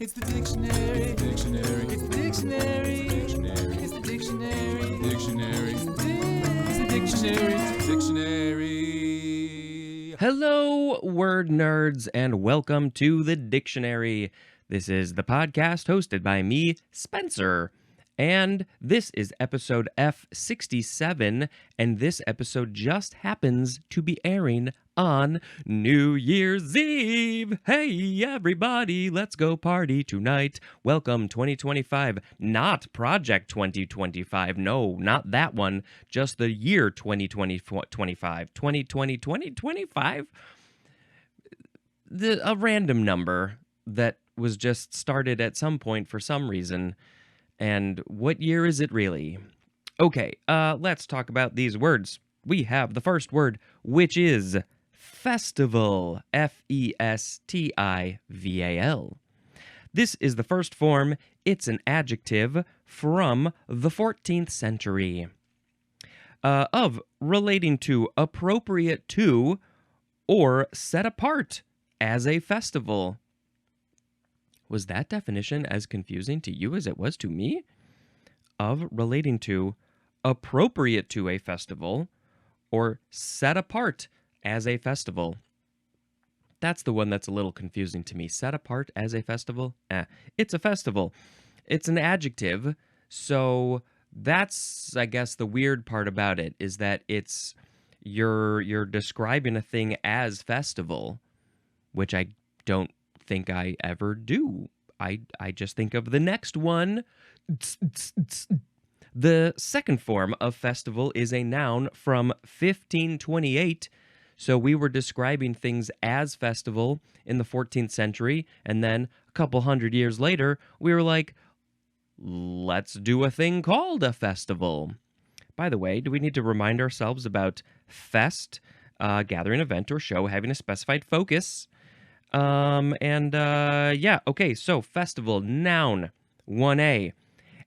It's the dictionary. Dictionary. It's the dictionary. Dictionary. It's the dictionary. Dictionary. It's the dictionary. It's the dictionary. Hello, word nerds, and welcome to the dictionary. This is the podcast hosted by me, Spencer. And this is episode F67, and this episode just happens to be airing on New Year's Eve. Hey, everybody, let's go party tonight. Welcome 2025, not Project 2025. No, not that one, just the year 2025. 2025? A random number that was just started at some point for some reason. And what year is it really? Okay, let's talk about these words. We have the first word, which is festival. Festival. This is the first form. It's an adjective from the 14th century. Of relating to, appropriate to, or set apart as a festival. Was that definition as confusing to you as it was to me? Of relating to, appropriate to a festival, or set apart as a festival. That's the one that's a little confusing to me. Set apart as a festival? It's a festival. It's an adjective, so that's, I guess, the weird part about it, is that it's you're describing a thing as festival, which I don't think I ever do. I just think of the next one. The second form of festival is a noun from 1528. So we were describing things as festival in the 14th century, and then a couple hundred years later, we were like, let's do a thing called a festival. By the way, do we need to remind ourselves about fest, gathering, event, or show having a specified focus? Okay, so festival, noun, 1A.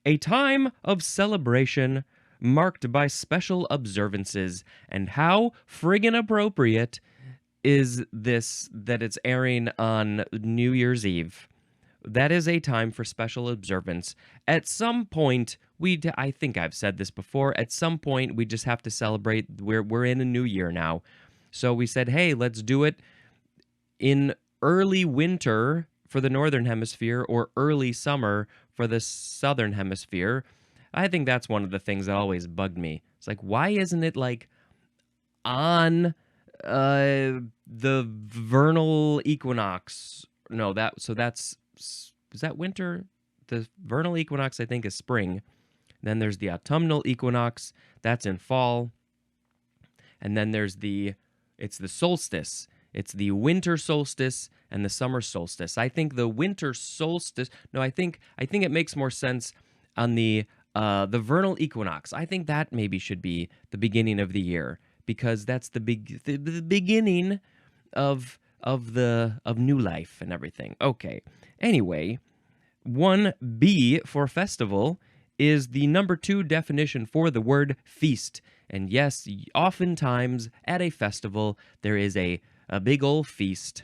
A time of celebration marked by special observances. And how friggin' appropriate is this that it's airing on New Year's Eve? That is a time for special observance. At some point, I think I've said this before, at some point we just have to celebrate. We're in a new year now. So we said, hey, let's do it in early winter for the northern hemisphere or early summer for the southern hemisphere. I think that's one of the things that always bugged me. It's like, why isn't it like on the vernal equinox? No, is that winter? The vernal equinox, I think, is spring. Then there's the autumnal equinox. That's in fall. And then it's the solstice. It's the winter solstice and the summer solstice. I think the winter solstice. No, I think it makes more sense on the vernal equinox. I think that maybe should be the beginning of the year, because that's the beginning of new life and everything. Okay. Anyway, 1B for festival is the number 2 definition for the word feast. And yes, oftentimes at a festival there is a big old feast.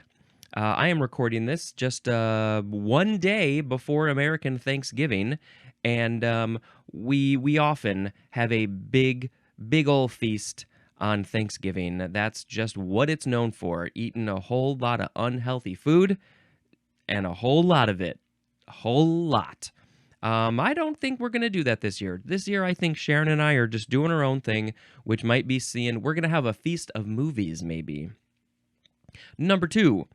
I am recording this just one day before American Thanksgiving, and we often have a big old feast on Thanksgiving. That's just what it's known for, eating a whole lot of unhealthy food, and a whole lot of it. A whole lot. I don't think we're going to do that this year. This year, I think Sharon and I are just doing our own thing, which might be we're going to have a feast of movies, maybe. Number 2,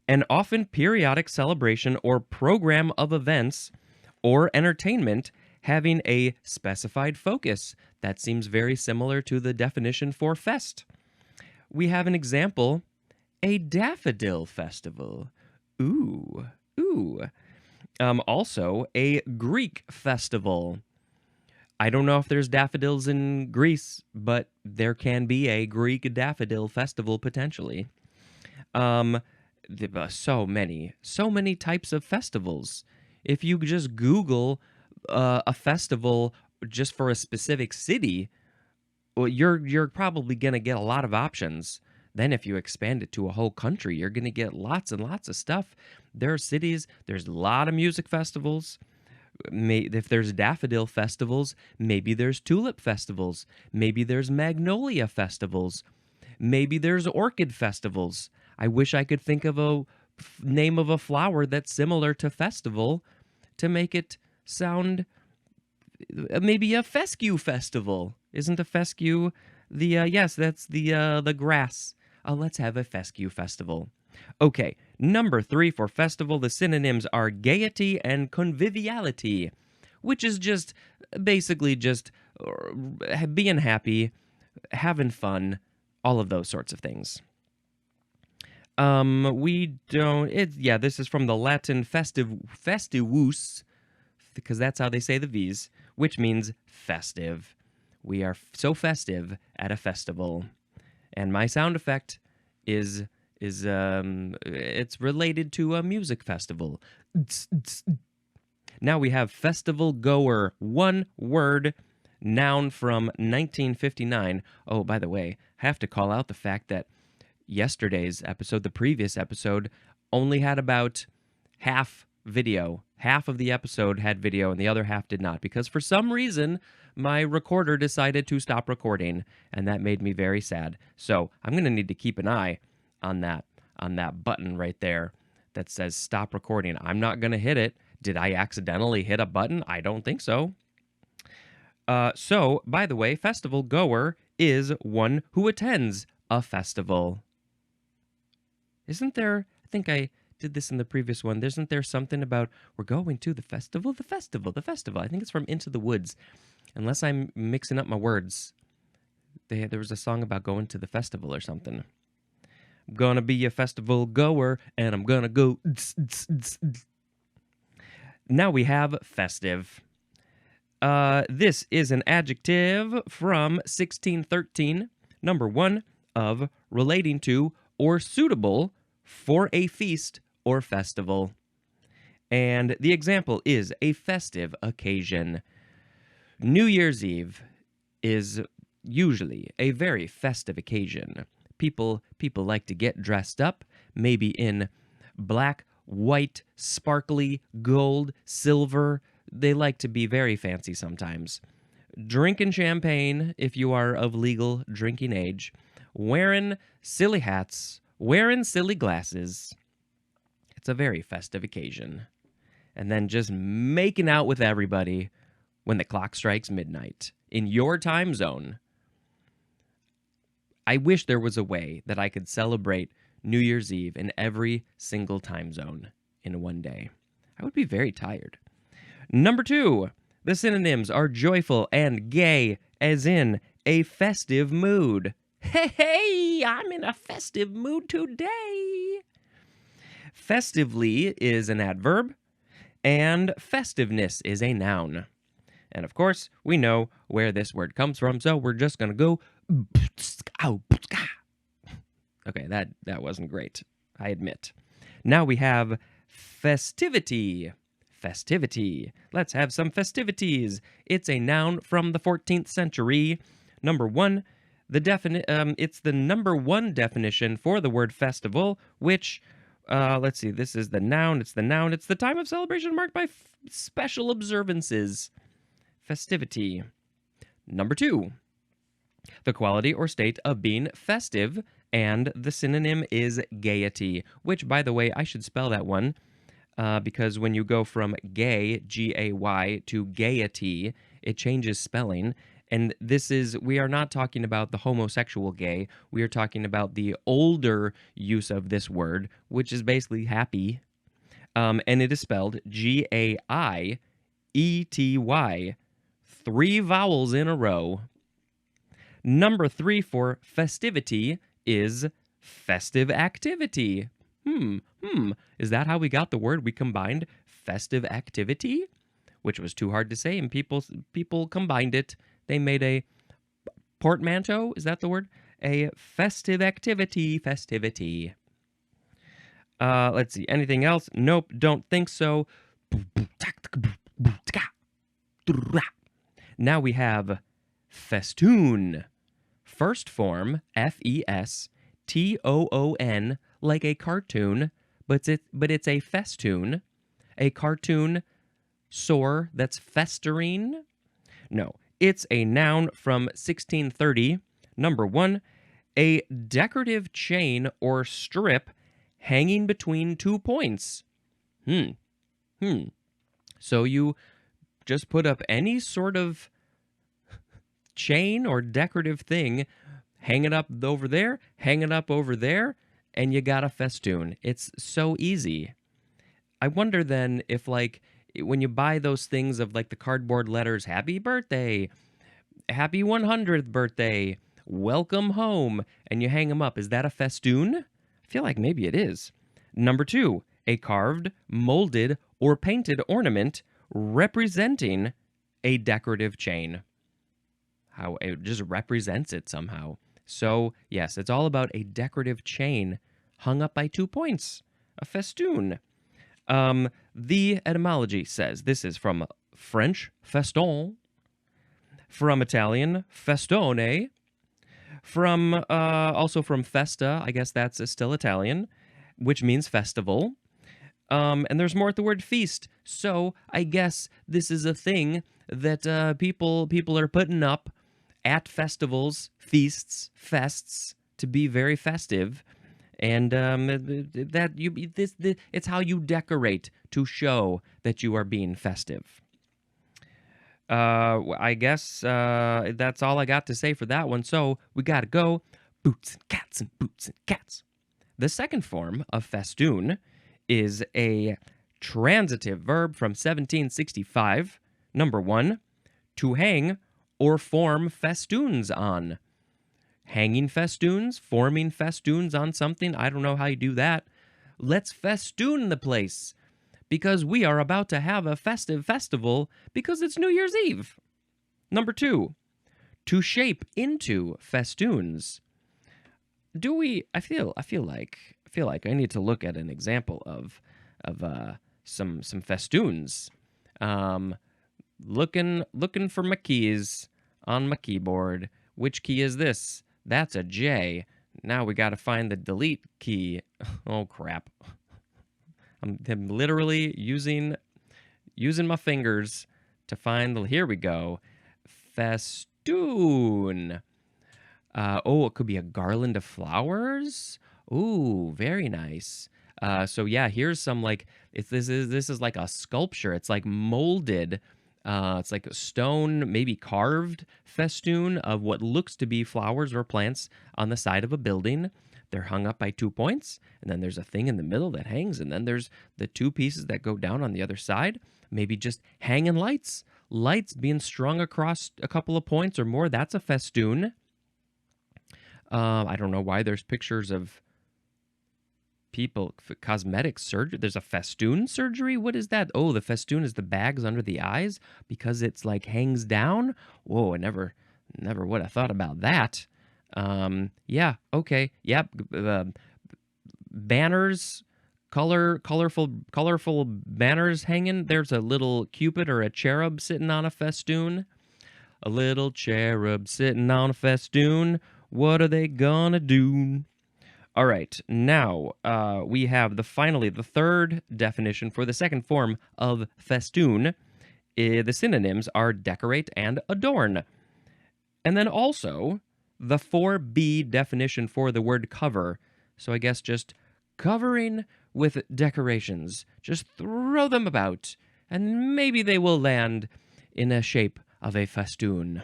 an often periodic celebration or program of events or entertainment having a specified focus. That seems very similar to the definition for fest. We have an example, a daffodil festival. Ooh. Also, a Greek festival. I don't know if there's daffodils in Greece, but there can be a Greek daffodil festival potentially. So many types of festivals. If you just Google a festival just for a specific city, well, you're probably going to get a lot of options. Then if you expand it to a whole country, you're going to get lots and lots of stuff. There are cities, there's a lot of music festivals. If there's daffodil festivals, maybe there's tulip festivals. Maybe there's magnolia festivals. Maybe there's orchid festivals. I wish I could think of a name of a flower that's similar to festival to make it sound maybe a fescue festival. Isn't a fescue the yes, that's the grass. Let's have a fescue festival. Okay, number 3 for festival, the synonyms are gaiety and conviviality, which is just basically just being happy, having fun, all of those sorts of things. We don't, this is from the Latin festivus, because that's how they say the V's, which means festive. We are so festive at a festival. And my sound effect is it's related to a music festival. Now we have festival goer, one word, noun from 1959. Oh, by the way, I have to call out the fact that yesterday's episode, the previous episode, only had about half video. Half of the episode had video and the other half did not, because for some reason my recorder decided to stop recording, and that made me very sad. So I'm going to need to keep an eye on that button right there that says stop recording. I'm not going to hit it. Did I accidentally hit a button? I don't think so. So, by the way, festival goer is one who attends a festival. Isn't there, I think I did this in the previous one, isn't there something about we're going to the festival? The festival. I think it's from Into the Woods. Unless I'm mixing up my words. There was a song about going to the festival or something. I'm gonna be a festival goer, and I'm gonna go. Now we have festive. This is an adjective from 1613, number 1, of relating to or suitable for a feast or festival. And the example is a festive occasion. New Year's Eve is usually a very festive occasion. People like to get dressed up, maybe in black, white, sparkly, gold, silver. They like to be very fancy sometimes. Drinking champagne, if you are of legal drinking age. Wearing silly hats. Wearing silly glasses. It's a very festive occasion. And then just making out with everybody when the clock strikes midnight in your time zone. I wish there was a way that I could celebrate New Year's Eve in every single time zone in one day. I would be very tired. Number 2, the synonyms are joyful and gay, as in a festive mood. Hey, I'm in a festive mood today. Festively is an adverb, and festiveness is a noun. And of course, we know where this word comes from, so we're just going to go. Okay, that wasn't great, I admit. Now we have festivity. Festivity. Let's have some festivities. It's a noun from the 14th century. Number 1, it's the number 1 definition for the word festival, which, let's see, this is the noun. It's the time of celebration marked by special observances. Festivity. Number 2, the quality or state of being festive, and the synonym is gaiety, which, by the way, I should spell that one, because when you go from gay, G-A-Y, to gaiety, it changes spelling. And we are not talking about the homosexual gay. We are talking about the older use of this word, which is basically happy. And it is spelled G-A-I-E-T-Y, 3 vowels in a row. Number 3 for festivity is festive activity. Is that how we got the word? We combined festive activity, which was too hard to say, and people combined it. They made a portmanteau, is that the word? A festive festivity. Let's see, anything else? Nope, don't think so. Now we have festoon. First form, F-E-S-T-O-O-N, like a cartoon. but it's a festoon, a cartoon sore that's festering. No, it's a noun from 1630. Number 1, a decorative chain or strip hanging between 2 points. Hmm. So you just put up any sort of chain or decorative thing, hang it up over there, hang it up over there, and you got a festoon. It's so easy. I wonder then if, like, when you buy those things of like the cardboard letters, happy birthday, happy 100th birthday, welcome home, and you hang them up, is that a festoon? I feel like maybe it is. Number 2, a carved, molded, or painted ornament representing a decorative chain. How it just represents it somehow. So, yes, it's all about a decorative chain hung up by 2 points, a festoon. The etymology says this is from French, feston, from Italian, festone, from also from festa, I guess that's still Italian, which means festival. And there's more at the word feast. So I guess this is a thing that people are putting up at festivals, feasts, fests, to be very festive. And it's how you decorate to show that you are being festive. I guess that's all I got to say for that one. So we gotta go. Boots and cats and boots and cats. The second form of festoon is a transitive verb from 1765. Number 1, to hang or form festoons on. Hanging festoons, forming festoons on something. I don't know how you do that. Let's festoon the place because we are about to have a festive festival because it's New Year's Eve. Number 2, to shape into festoons. I feel like I need to look at an example of some festoons. Looking for my keys on my keyboard. Which key is this? That's a J. Now we got to find the delete key. Oh crap! I'm literally using my fingers to find the. Here we go. Festoon. It could be a garland of flowers. Ooh, very nice. So yeah, here's some like this is like a sculpture. It's like molded. It's like a stone, maybe carved festoon of what looks to be flowers or plants on the side of a building. They're hung up by 2 points, and then there's a thing in the middle that hangs, and then there's the 2 pieces that go down on the other side. Maybe just hanging lights being strung across a couple of points or more. That's a festoon. I don't know why there's pictures of people, cosmetic surgery. There's a festoon surgery. What is that? Oh, the festoon is the bags under the eyes because it's like hangs down. Whoa, I never would have thought about that. Yeah, okay, yep. Banners, colorful banners hanging. There's a little cupid or a cherub sitting on a festoon. A little cherub sitting on a festoon. What are they gonna do? All right, now we have the third definition for the second form of festoon. The synonyms are decorate and adorn. And then also the 4B definition for the word cover. So I guess just covering with decorations. Just throw them about, and maybe they will land in the shape of a festoon.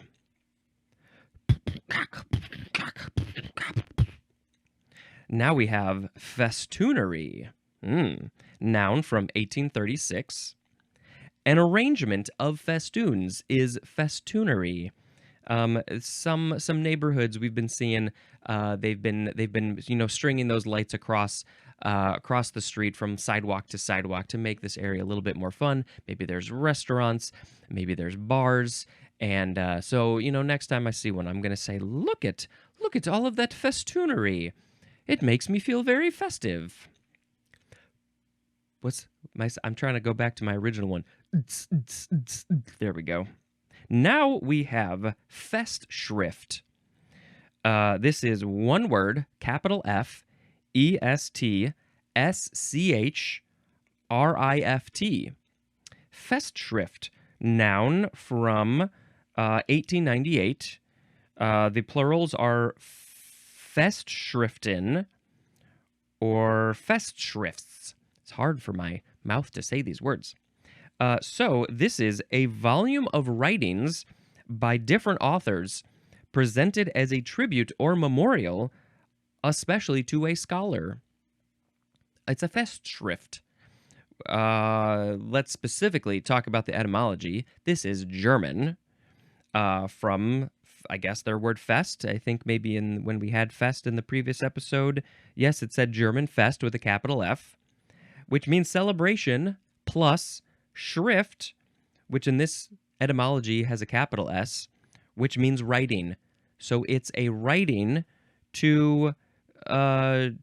Now we have festoonery. Noun from 1836. An arrangement of festoons is festoonery. Some neighborhoods we've been seeing, they've been stringing those lights across the street from sidewalk to sidewalk to make this area a little bit more fun. Maybe there's restaurants, maybe there's bars, and so next time I see one, I'm gonna say, look at all of that festoonery. It makes me feel very festive. I'm trying to go back to my original one. There we go. Now we have Festschrift. This is one word, capital F, EST, Schrift. Festschrift, noun from 1898. The plurals are Festschriften or Festschrifts. It's hard for my mouth to say these words. So this is a volume of writings by different authors presented as a tribute or memorial, especially to a scholar. It's a Festschrift. Let's specifically talk about the etymology. This is German, from, I guess, their word fest. I think maybe when we had fest in the previous episode, yes, it said German fest with a capital F, which means celebration, plus Schrift, which in this etymology has a capital S, which means writing. So it's a writing that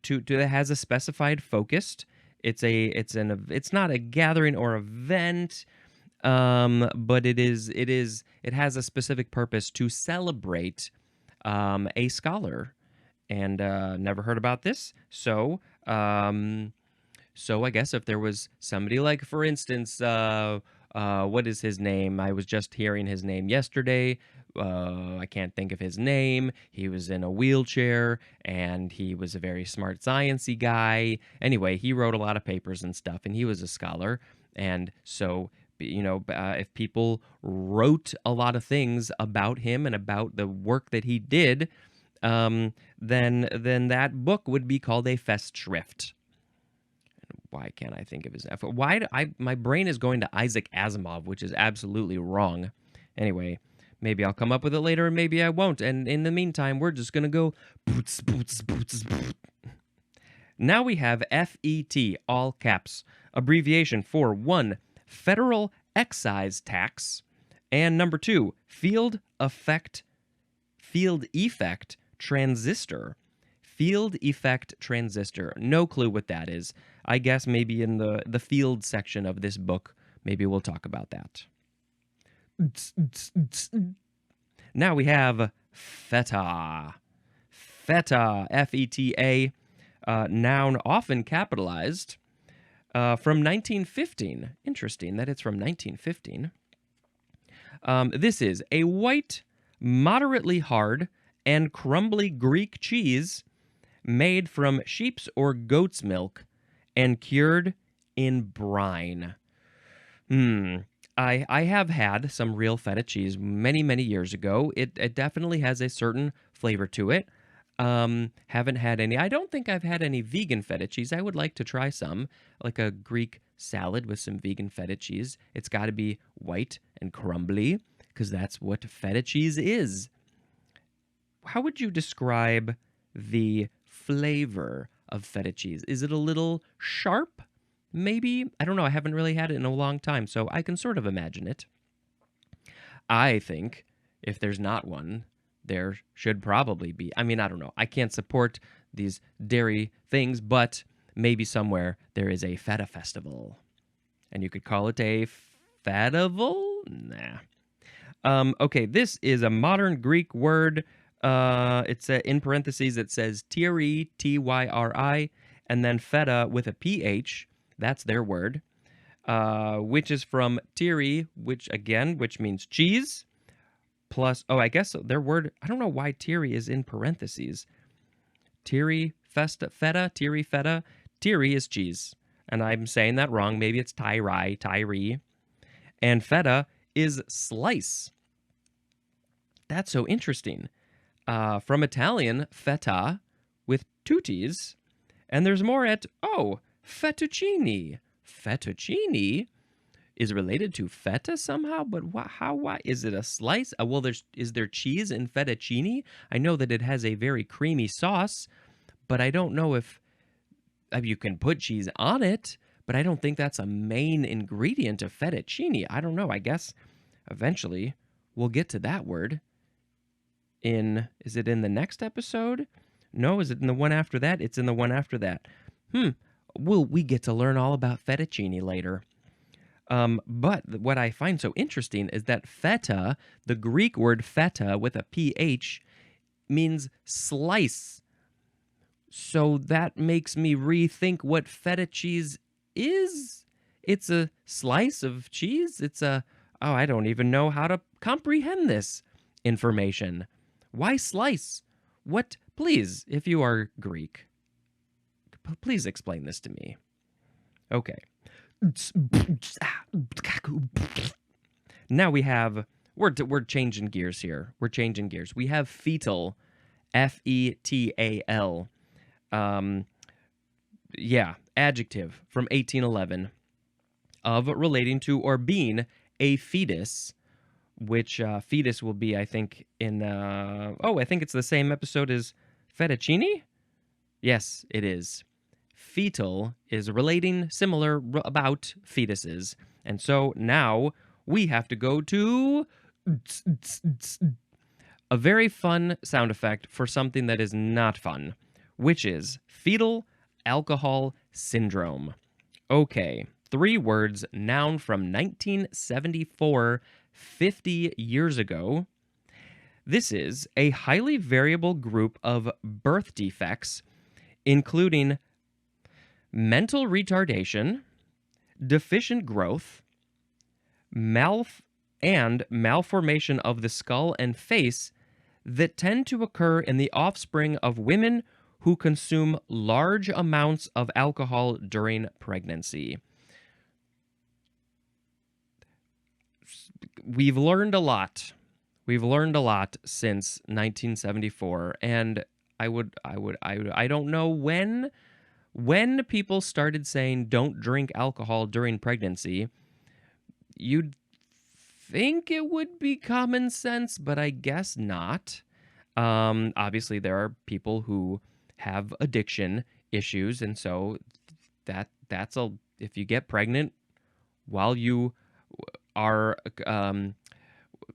has a specified focus. It's not a gathering or event, but it has a specific purpose to celebrate a scholar. And never heard about this, so I guess if there was somebody like, for instance, what is his name? I was just hearing his name yesterday. I can't think of his name. He was in a wheelchair, and he was a very smart sciencey guy. Anyway, he wrote a lot of papers and stuff, and he was a scholar. And so, if people wrote a lot of things about him and about the work that he did, then that book would be called a Festschrift. Why can't I think of his name? My brain is going to Isaac Asimov, which is absolutely wrong. Anyway, maybe I'll come up with it later, and maybe I won't. And in the meantime, we're just going to go boots, boots, boots, boots. Now we have FET, all caps, abbreviation for 1, federal excise tax, and number 2, field effect transistor. Field effect transistor. No clue what that is. I guess maybe in the field section of this book, maybe we'll talk about that. Now we have feta. Feta, F-E-T-A, noun often capitalized, from 1915. Interesting that it's from 1915. This is a white, moderately hard, and crumbly Greek cheese made from sheep's or goat's milk and cured in brine. I have had some real feta cheese many, many years ago. It definitely has a certain flavor to it. Haven't had any. I don't think I've had any vegan feta cheese. I would like to try some, like a Greek salad with some vegan feta cheese. It's got to be white and crumbly, because that's what feta cheese is. How would you describe the flavor of feta cheese? Is it a little sharp? Maybe? I don't know. I haven't really had it in a long time, so I can sort of imagine it. I think if there's not one, there should probably be. I mean, I don't know. I can't support these dairy things, but maybe somewhere there is a feta festival. And you could call it a festival? Nah. Okay, this is a modern Greek word. It's in parentheses, it says tyri, T-Y-R-I, and then feta with a P-H. That's their word, which is from tyri, which means cheese, plus, I guess their word, I don't know why tyri is in parentheses. Tyri, feta, tyri, feta. Tyri is cheese, and I'm saying that wrong. Maybe it's tyri. And feta is slice. That's so interesting. From Italian, feta, with two T's. And there's more at, fettuccine. Fettuccine is related to feta somehow, but why? Is it a slice? Is there cheese in fettuccine? I know that it has a very creamy sauce, but I don't know if you can put cheese on it, but I don't think that's a main ingredient of fettuccine. I don't know. I guess eventually we'll get to that word. Is it in the next episode? No, is it in the one after that? It's in the one after that. We get to learn all about fettuccine later. But what I find so interesting is that feta, the Greek word feta with a PH, means slice. So that makes me rethink what feta cheese is. It's a slice of cheese. Oh, I don't even know how to comprehend this information. Why slice? What, please, if you are Greek, please explain this to me. Okay. Now we're changing gears here. We're changing gears. We have fetal, Fetal. Adjective from 1811 of relating to or being a fetus, which fetus will be, I think, I think it's the same episode as fettuccine? Yes, it is. Fetal is relating similar about fetuses. And so now we have to go to a very fun sound effect for something that is not fun, which is fetal alcohol syndrome. Okay, 3 words, noun from 1974, 50 years ago. This is a highly variable group of birth defects, including mental retardation, deficient growth, malformation of the skull and face that tend to occur in the offspring of women who consume large amounts of alcohol during pregnancy. We've learned a lot. We've learned a lot since 1974, and I don't know when people started saying don't drink alcohol during pregnancy. You'd think it would be common sense, but I guess not. Obviously, there are people who have addiction issues, and so if you get pregnant while you are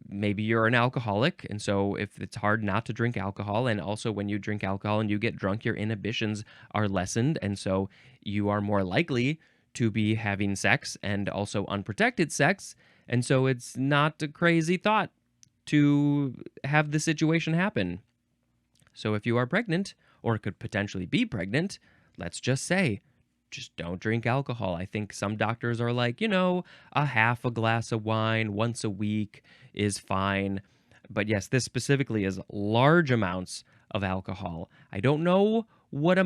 maybe you're an alcoholic, and so if it's hard not to drink alcohol, and also when you drink alcohol and you get drunk, your inhibitions are lessened, and so you are more likely to be having sex and also unprotected sex, and so it's not a crazy thought to have the situation happen. So if you are pregnant, or could potentially be pregnant, let's just say, just don't drink alcohol. I think some doctors are like, a half a glass of wine once a week is fine. But yes, this specifically is large amounts of alcohol. I don't know what's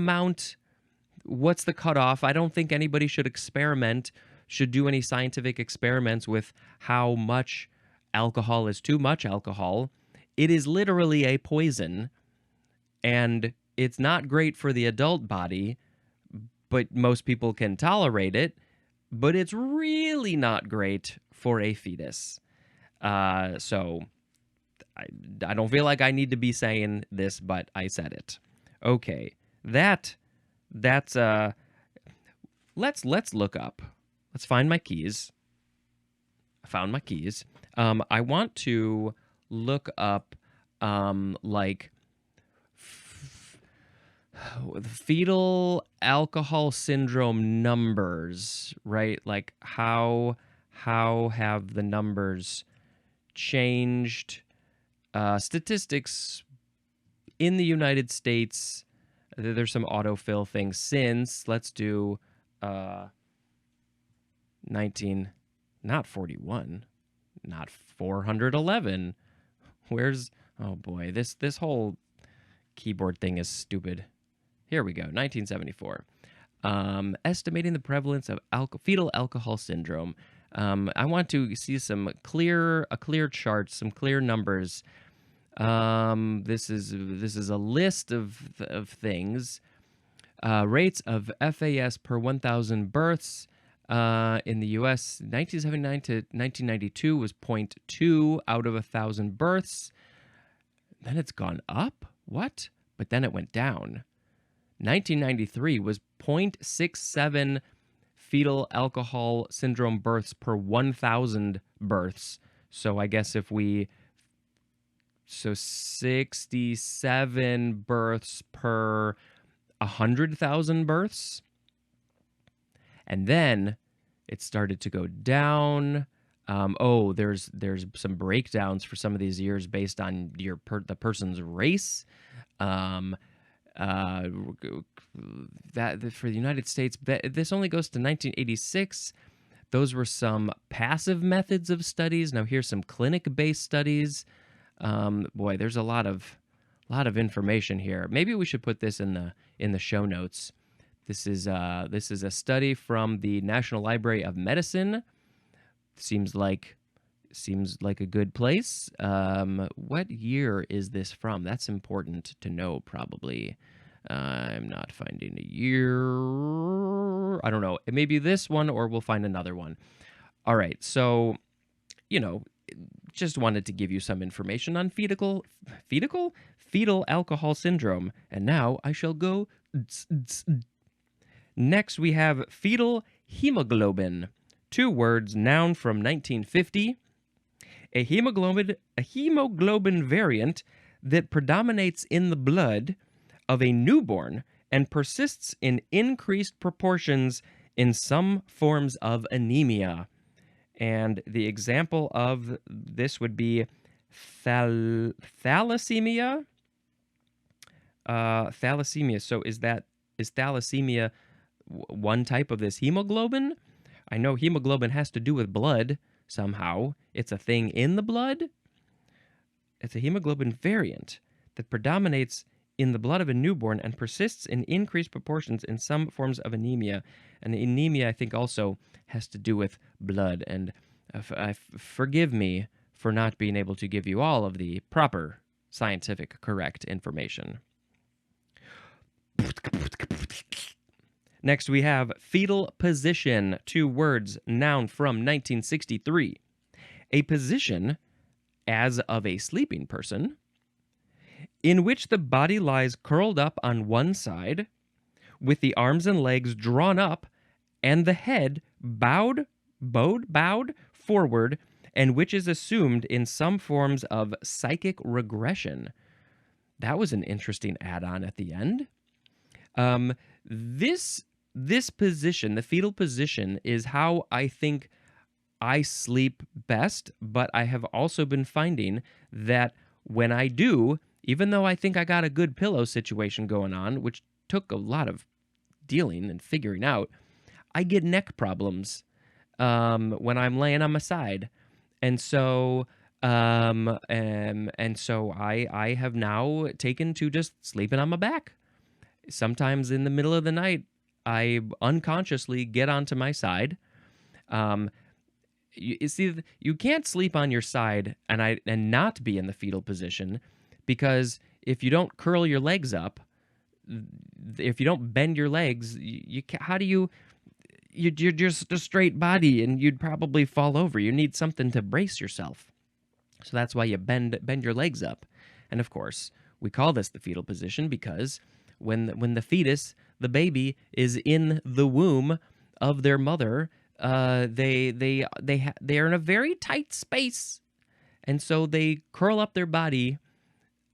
the cutoff. I don't think anybody should do any scientific experiments with how much alcohol is too much alcohol. It is literally a poison, and it's not great for the adult body, but most people can tolerate it, but it's really not great for a fetus. So I don't feel like I need to be saying this, but I said it. Okay, that's let's look up. Let's find my keys. I found my keys. I want to look up fetal alcohol syndrome numbers, right? Like how have the numbers changed? Statistics in the United States. There's some autofill things since. Let's do not 41, not 411. Oh boy, this whole keyboard thing is stupid. Here we go, 1974. Estimating the prevalence of fetal alcohol syndrome. I want to see a clear chart, some clear numbers. This is a list of things. Rates of FAS per 1,000 births in the U.S. 1979 to 1992 was 0.2 out of 1,000 births. Then it's gone up. What? But then it went down. 1993 was 0.67 fetal alcohol syndrome births per 1,000 births. So I guess 67 births per 100,000 births. And then it started to go down. There's some breakdowns for some of these years based on the person's race. That for the United States, this only goes to 1986. Those were some passive methods of studies. Now here's some clinic-based studies. Boy, there's a lot of information here. Maybe we should put this in the show notes. This is a study from the National Library of Medicine. Seems like a good place. What year is this from? That's important to know, probably. I'm not finding a year. I don't know. It may be this one, or we'll find another one. All right. So, just wanted to give you some information on fetal alcohol syndrome. And now I shall go. Next, we have fetal hemoglobin. 2 words, noun from 1950. A hemoglobin variant that predominates in the blood of a newborn and persists in increased proportions in some forms of anemia. And the example of this would be thalassemia. Thalassemia. So is thalassemia one type of this hemoglobin? I know hemoglobin has to do with blood somehow. It's a thing in the blood. It's a hemoglobin variant that predominates in the blood of a newborn and persists in increased proportions in some forms of anemia. And anemia, I think, also has to do with blood. And forgive me for not being able to give you all of the proper scientific correct information. Next, we have fetal position. 2 words, noun from 1963. A position, as of a sleeping person, in which the body lies curled up on one side, with the arms and legs drawn up, and the head bowed forward, and which is assumed in some forms of psychic regression. That was an interesting add-on at the end. This position, the fetal position, is how I think I sleep best, but I have also been finding that when I do, even though I think I got a good pillow situation going on, which took a lot of dealing and figuring out, I get neck problems when I'm laying on my side. And so I have now taken to just sleeping on my back. Sometimes in the middle of the night, I unconsciously get onto my side. You see, you can't sleep on your side and not be in the fetal position, because if you don't curl your legs up, if you don't bend your legs, you're just a straight body and you'd probably fall over. You need something to brace yourself. So that's why you bend your legs up. And of course, we call this the fetal position because when the fetus, the baby, is in the womb of their mother, they are in a very tight space, and so they curl up their body.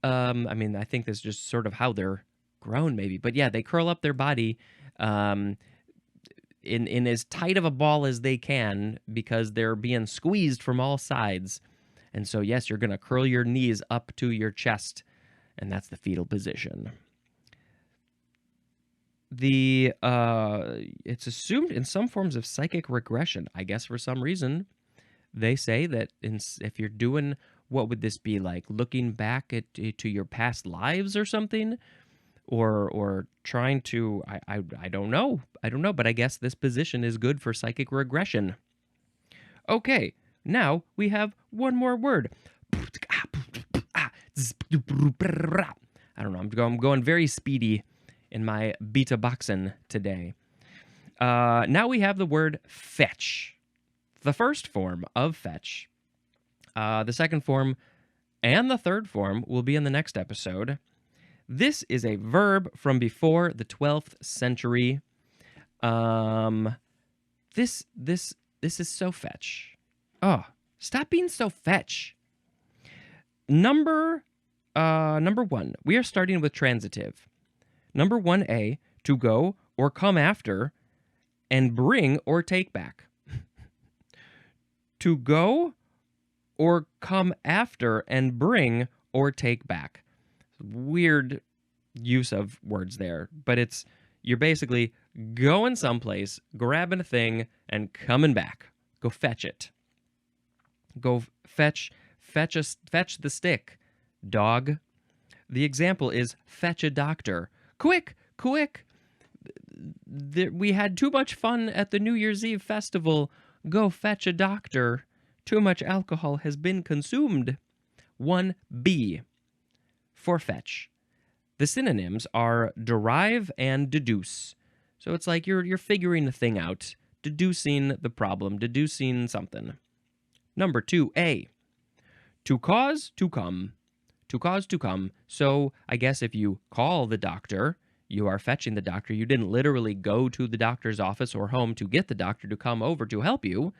I think that's just sort of how they're grown, maybe. But yeah, they curl up their body in as tight of a ball as they can because they're being squeezed from all sides. And so, yes, you're going to curl your knees up to your chest, and that's the fetal position. It's assumed in some forms of psychic regression. I guess for some reason, they say that if you're doing, what would this be like? Looking back to your past lives or something? Or trying to, I don't know. But I guess this position is good for psychic regression. Okay, now we have one more word. I don't know, I'm going very speedy in my beta boxing today. Now we have the word fetch. The first form of fetch. The second form and the third form will be in the next episode. This is a verb from before the 12th century. This is so fetch. Oh, stop being so fetch. Number 1, we are starting with transitive. Number 1A, to go or come after and bring or take back. To go or come after and bring or take back. Weird use of words there, but you're basically going someplace, grabbing a thing, and coming back. Go fetch it. Go fetch the stick, dog. The example is fetch a doctor. Quick, quick. We had too much fun at the New Year's Eve festival. Go fetch a doctor. Too much alcohol has been consumed. 1B, for fetch. The synonyms are derive and deduce. So it's like you're figuring the thing out, deducing the problem, deducing something. Number 2A, to cause to come. To cause to come. So I guess if you call the doctor, you are fetching the doctor. You didn't literally go to the doctor's office or home to get the doctor to come over to help you,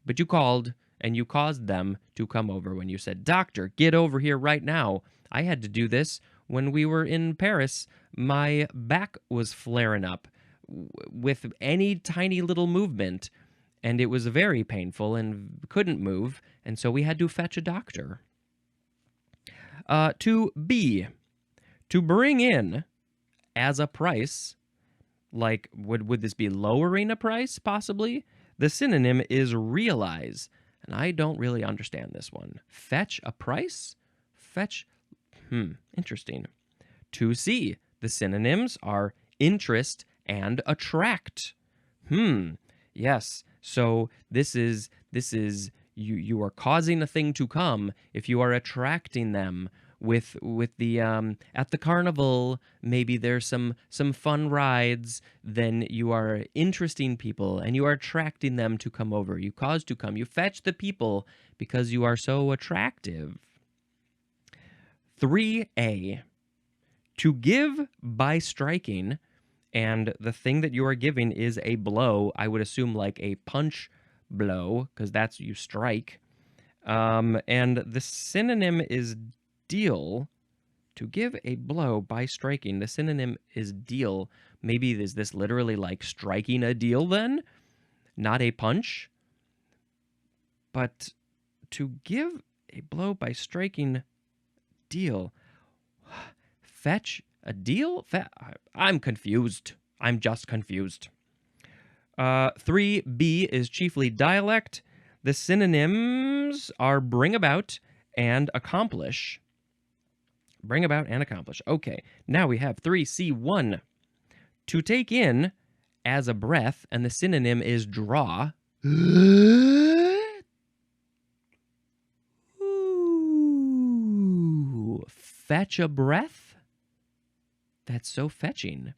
but you called and you caused them to come over when you said, "Doctor, get over here right now." I had to do this when we were in Paris. My back was flaring up with any tiny little movement, and it was very painful and couldn't move, and so we had to fetch a doctor. To B, to bring in as a price, like would this be lowering a price possibly? The synonym is realize, and I don't really understand this one. Fetch a price? Fetch, interesting. To C, the synonyms are interest and attract. Yes. So this is you are causing a thing to come if you are attracting them with the at the carnival, maybe there's some fun rides, then you are interesting people and you are attracting them to come over. You cause to come. You fetch the people because you are so attractive. 3A, to give by striking, and the thing that you are giving is a blow. I would assume like a punch blow, because that's you strike. And the synonym is deal. To give a blow by striking, the synonym is deal. Maybe is this literally like striking a deal then? Not a punch? But to give a blow by striking, deal. Fetch a deal? I'm confused. I'm just confused. 3B is chiefly dialect. The synonyms are bring about and accomplish. Bring about and accomplish. Okay, now we have 3C1. To take in as a breath, and the synonym is draw. Ooh, fetch a breath? That's so fetching.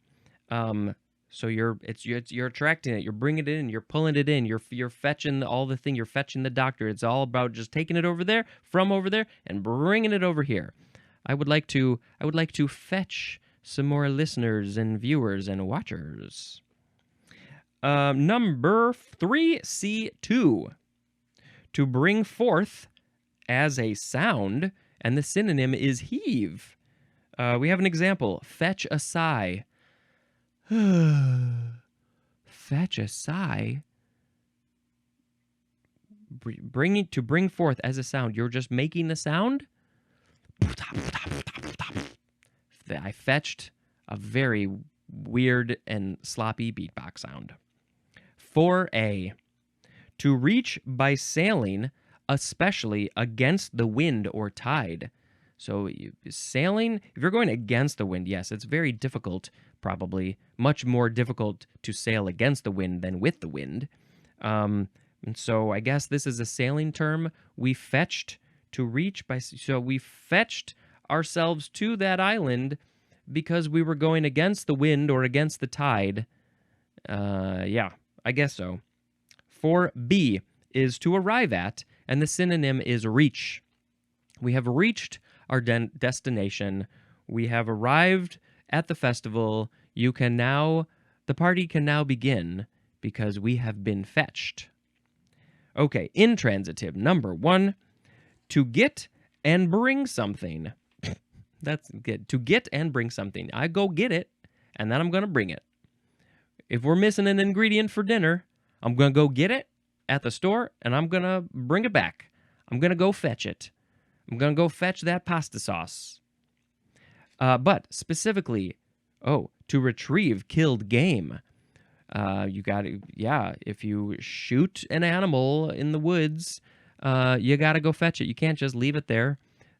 So you're attracting it, you're bringing it in, you're pulling it in, you're fetching all the thing, you're fetching the doctor. It's all about just taking it over there, from over there, and bringing it over here. I would like to fetch some more listeners and viewers and watchers. Number 3C2. To bring forth as a sound, and the synonym is heave. We have an example. Fetch a sigh. Fetch a sigh. To bring forth as a sound. You're just making the sound. I fetched a very weird and sloppy beatbox sound. 4A. To reach by sailing, especially against the wind or tide. So sailing, if you're going against the wind, yes, it's very difficult, probably. Much more difficult to sail against the wind than with the wind. And so I guess this is a sailing term. We fetched to reach by... So we fetched ourselves to that island because we were going against the wind or against the tide. Yeah, I guess so. 4B is to arrive at, and the synonym is reach. We have reached our destination. We have arrived at the festival. The party can now begin because we have been fetched. Okay, intransitive. Number 1, to get and bring something. That's good. To get and bring something. I go get it, and then I'm going to bring it. If we're missing an ingredient for dinner, I'm going to go get it at the store, and I'm going to bring it back. I'm going to go fetch it. I'm going to go fetch that pasta sauce. But specifically, to retrieve killed game. You got to, yeah, if you shoot an animal in the woods, you got to go fetch it. You can't just leave it there.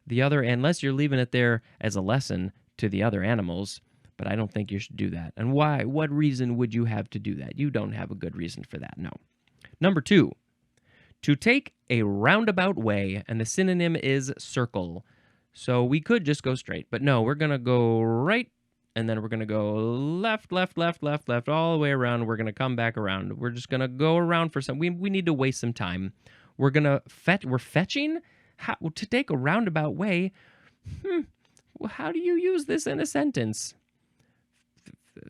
Unless you're leaving it there as a lesson to the other animals, but I don't think you should do that. And why? What reason would you have to do that? You don't have a good reason for that, no. Number 2, to take a roundabout way, and the synonym is circle. So we could just go straight, but no, we're going to go right, and then we're going to go left, left, left, left, left, all the way around. We're going to come back around. We're just going to go around for some, we need to waste some time. We're going to we're fetching? To take a roundabout way? Well, how do you use this in a sentence?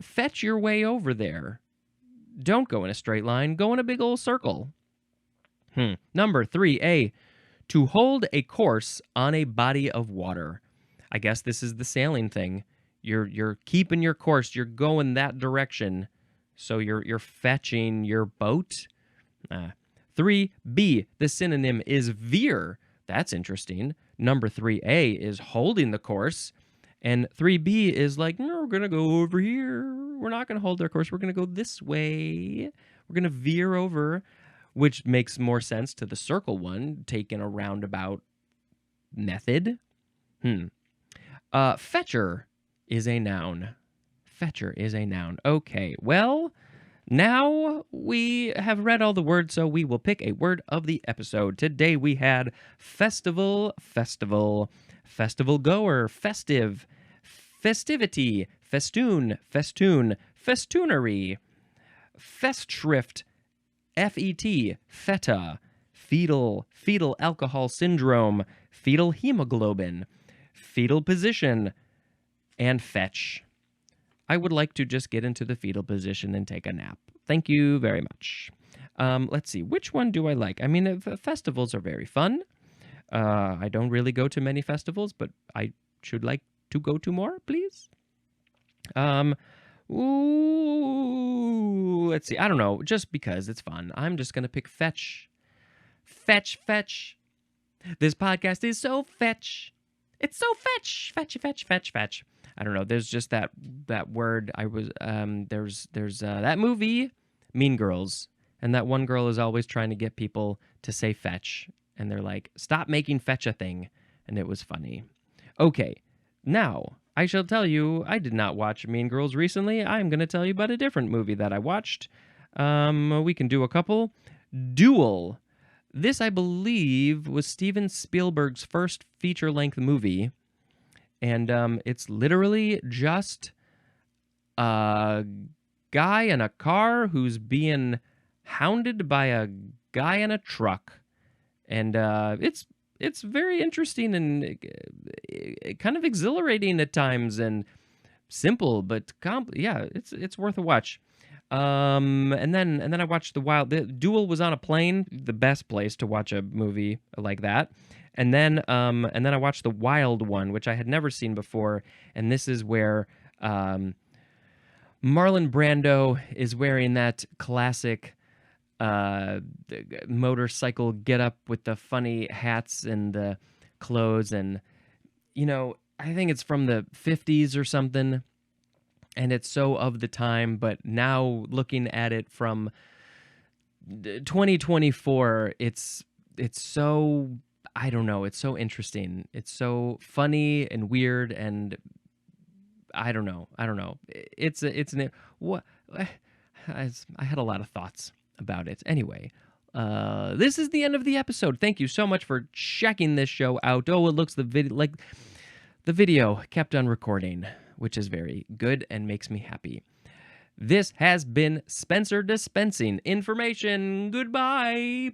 Fetch your way over there. Don't go in a straight line. Go in a big old circle. Number 3A, to hold a course on a body of water. I guess this is the sailing thing. You're keeping your course. You're going that direction. So you're fetching your boat. 3B, the synonym is veer. That's interesting. Number 3A is holding the course. And 3B is like, no, we're going to go over here. We're not going to hold our course. We're going to go this way. We're going to veer over, which makes more sense to the circle one, taking a roundabout method. Fetcher is a noun. Fetcher is a noun. Okay, well, now we have read all the words, so we will pick a word of the episode. Today we had festival, festival goer, festive, festivity, festoon, festoonery, festschrift, FET, feta, fetal alcohol syndrome, fetal hemoglobin, fetal position, and fetch. I would like to just get into the fetal position and take a nap. Thank you very much. Let's see, which one do I like? I mean, festivals are very fun. I don't really go to many festivals, but I should like to go to more, please. Let's see. I don't know. Just because it's fun, I'm just going to pick fetch. Fetch. This podcast is so fetch. It's so fetch. Fetch. I don't know. There's just that word. There's that movie, Mean Girls, and that one girl is always trying to get people to say fetch, and they're like, "Stop making fetch a thing," and it was funny. Okay, now I shall tell you. I did not watch Mean Girls recently. I'm going to tell you about a different movie that I watched. We can do a couple. Duel. This, I believe, was Steven Spielberg's first feature-length movie. And it's literally just a guy in a car who's being hounded by a guy in a truck. And it's very interesting and kind of exhilarating at times and simple, but it's worth a watch. And then I watched The Duel was on a plane, the best place to watch a movie like that. And then I watched The Wild One, which I had never seen before, and this is where Marlon Brando is wearing that classic motorcycle getup with the funny hats and the clothes, and I think it's from the 50s or something, and it's so of the time. But now looking at it from 2024, it's so. I don't know. It's so interesting. It's so funny and weird, and I don't know. It's what I had a lot of thoughts about it. Anyway, this is the end of the episode. Thank you so much for checking this show out. Oh, it looks the video kept on recording, which is very good and makes me happy. This has been Spencer dispensing information. Goodbye.